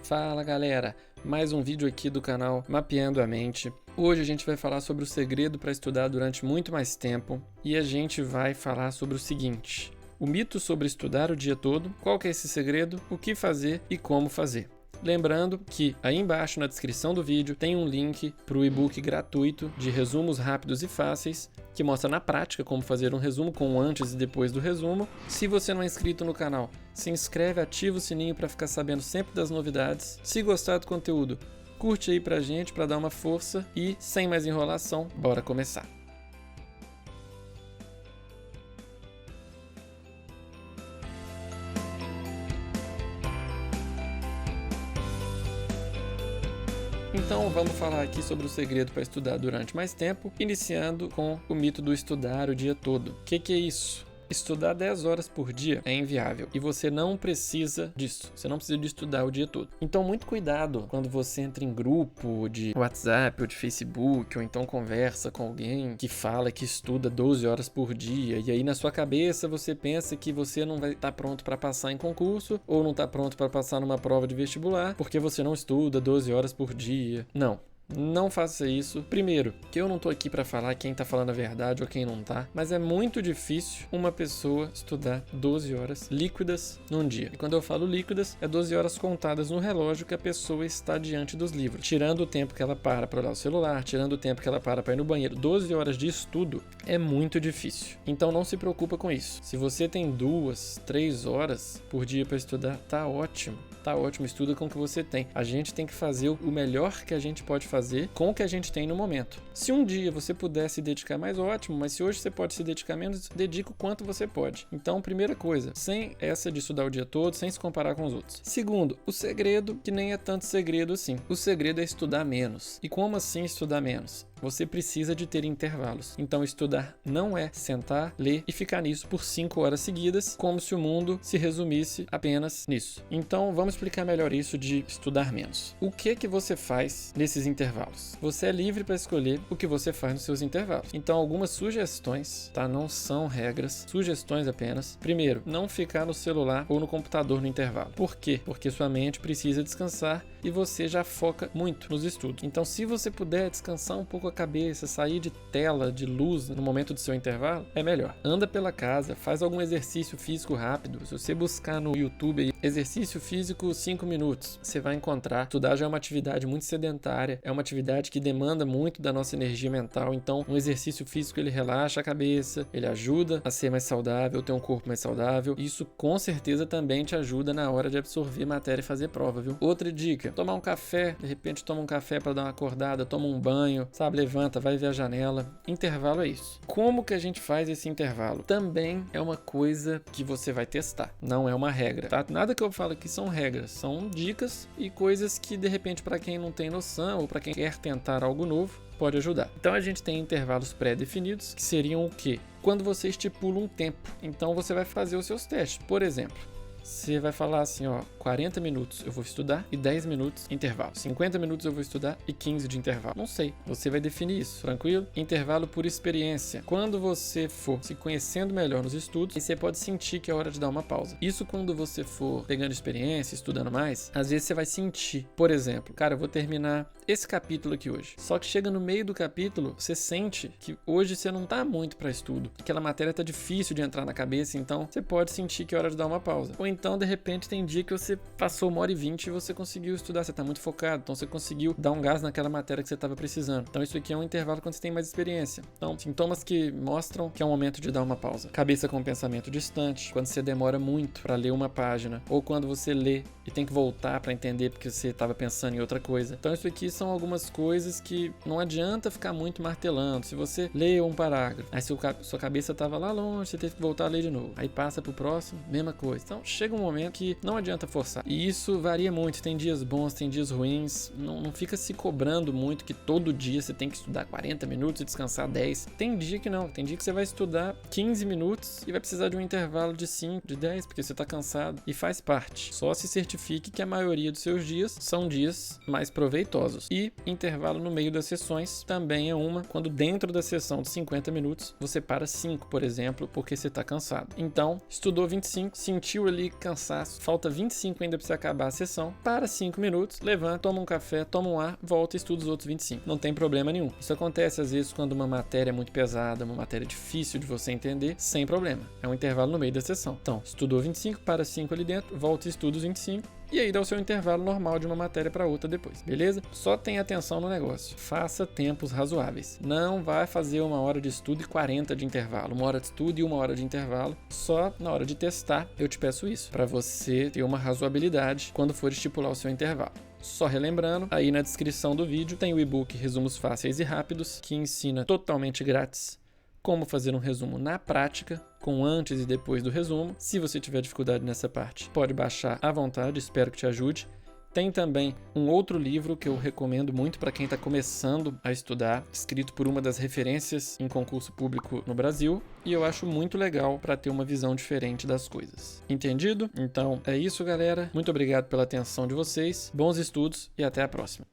Fala galera, mais um vídeo aqui do canal Mapeando a Mente. Hoje a gente vai falar sobre o segredo para estudar durante muito mais tempo e a gente vai falar sobre o seguinte: o mito sobre estudar o dia todo, qual que é esse segredo, o que fazer e como fazer. Lembrando que aí embaixo na descrição do vídeo tem um link para o e-book gratuito de resumos rápidos e fáceis, que mostra na prática como fazer um resumo com o antes e depois do resumo. Se você não é inscrito no canal, se inscreve, ativa o sininho para ficar sabendo sempre das novidades. Se gostar do conteúdo, curte aí pra gente para dar uma força e, sem mais enrolação, bora começar. Então vamos falar aqui sobre o segredo para estudar durante mais tempo, iniciando com o mito do estudar o dia todo. O que é isso? Estudar 10 horas por dia é inviável e você não precisa disso, você não precisa de estudar o dia todo. Então muito cuidado quando você entra em grupo de WhatsApp ou de Facebook, ou então conversa com alguém que fala que estuda 12 horas por dia e aí na sua cabeça você pensa que você não vai estar pronto para passar em concurso ou não está pronto para passar numa prova de vestibular porque você não estuda 12 horas por dia. Não faça isso. Primeiro, que eu não tô aqui para falar quem tá falando a verdade ou quem não tá, mas é muito difícil uma pessoa estudar 12 horas líquidas num dia. E quando eu falo líquidas, é 12 horas contadas no relógio que a pessoa está diante dos livros. Tirando o tempo que ela para olhar o celular, tirando o tempo que ela para ir no banheiro. 12 horas de estudo é muito difícil. Então não se preocupa com isso. Se você tem 2, 3 horas por dia para estudar, tá ótimo. Tá ótimo, estuda com o que você tem. A gente tem que fazer o melhor que a gente pode fazer com o que a gente tem no momento. Se um dia você puder se dedicar mais, ótimo, mas se hoje você pode se dedicar menos, dedica o quanto você pode. Então, primeira coisa, sem essa de estudar o dia todo, sem se comparar com os outros. Segundo, o segredo, que nem é tanto segredo assim. O segredo é estudar menos. E como assim estudar menos? Você precisa de ter intervalos. Então estudar não é sentar, ler e ficar nisso por 5 horas seguidas, como se o mundo se resumisse apenas nisso. Então vamos explicar melhor isso de estudar menos. O que você faz nesses intervalos? Você é livre para escolher o que você faz nos seus intervalos. Então algumas sugestões, tá? Não são regras, sugestões apenas. Primeiro, não ficar no celular ou no computador no intervalo. Por quê? Porque sua mente precisa descansar e você já foca muito nos estudos. Então se você puder descansar um pouco a cabeça, sair de tela, de luz no momento do seu intervalo, é melhor. Anda pela casa, faz algum exercício físico rápido. Se você buscar no YouTube aí, exercício físico 5 minutos, você vai encontrar. Estudar já é uma atividade muito sedentária, é uma atividade que demanda muito da nossa energia mental, então um exercício físico ele relaxa a cabeça, ele ajuda a ser mais saudável, ter um corpo mais saudável. Isso com certeza também te ajuda na hora de absorver matéria e fazer prova, viu? Outra dica, tomar um café, de repente toma um café para dar uma acordada, toma um banho, sabe? Levanta, vai ver a janela. Intervalo é isso. Como que a gente faz esse intervalo? Também é uma coisa que você vai testar, não é uma regra, tá? Nada que eu falo aqui são regras, são dicas e coisas que de repente para quem não tem noção ou para quem quer tentar algo novo, pode ajudar. Então a gente tem intervalos pré-definidos, que seriam o quê? Quando você estipula um tempo. Então você vai fazer os seus testes. Por exemplo, você vai falar assim, 40 minutos eu vou estudar e 10 minutos intervalo. 50 minutos eu vou estudar e 15 de intervalo. Não sei, você vai definir isso, tranquilo? Intervalo por experiência. Quando você for se conhecendo melhor nos estudos, você pode sentir que é hora de dar uma pausa. Isso quando você for pegando experiência, estudando mais, às vezes você vai sentir. Por exemplo, cara, eu vou terminar esse capítulo aqui hoje. Só que chega no meio do capítulo, você sente que hoje você não tá muito para estudo. Aquela matéria tá difícil de entrar na cabeça, então você pode sentir que é hora de dar uma pausa. Ou então, de repente, tem dia que você passou 1h20 e você conseguiu estudar, você tá muito focado, então você conseguiu dar um gás naquela matéria que você estava precisando. Então isso aqui é um intervalo quando você tem mais experiência. Então, sintomas que mostram que é um momento de dar uma pausa. Cabeça com pensamento distante, quando você demora muito para ler uma página, ou quando você lê e tem que voltar para entender porque você estava pensando em outra coisa. Então isso aqui são algumas coisas que não adianta ficar muito martelando. Se você lê um parágrafo, aí sua cabeça estava lá longe, você teve que voltar a ler de novo. Aí passa pro próximo, mesma coisa. Então chega um momento que não adianta forçar. E isso varia muito, tem dias bons, tem dias ruins. Não fica se cobrando muito que todo dia você tem que estudar 40 minutos e descansar 10. Tem dia que não, tem dia que você vai estudar 15 minutos e vai precisar de um intervalo de 5, de 10, porque você tá cansado. E faz parte. Só se certifique que a maioria dos seus dias são dias mais proveitosos. E intervalo no meio das sessões também é uma, quando dentro da sessão de 50 minutos, você para 5, por exemplo, porque você tá cansado. Então, estudou 25, sentiu ali cansaço, falta 25 25 ainda precisa acabar a sessão, para 5 minutos, levanta, toma um café, toma um ar, volta e estuda os outros 25. Não tem problema nenhum. Isso acontece às vezes quando uma matéria é muito pesada, uma matéria difícil de você entender, sem problema. É um intervalo no meio da sessão. Então, estudou 25, para 5 ali dentro, volta e estuda os 25. E aí dá o seu intervalo normal de uma matéria para outra depois, beleza? Só tenha atenção no negócio. Faça tempos razoáveis. Não vai fazer 1 hora de estudo e 40 de intervalo. 1 hora de estudo e 1 hora de intervalo. Só na hora de testar eu te peço isso, para você ter uma razoabilidade quando for estipular o seu intervalo. Só relembrando, aí na descrição do vídeo tem o e-book Resumos Fáceis e Rápidos, que ensina totalmente grátis como fazer um resumo na prática, com antes e depois do resumo. Se você tiver dificuldade nessa parte, pode baixar à vontade, espero que te ajude. Tem também um outro livro que eu recomendo muito para quem está começando a estudar, escrito por uma das referências em concurso público no Brasil, e eu acho muito legal para ter uma visão diferente das coisas. Entendido? Então é isso, galera. Muito obrigado pela atenção de vocês, bons estudos e até a próxima.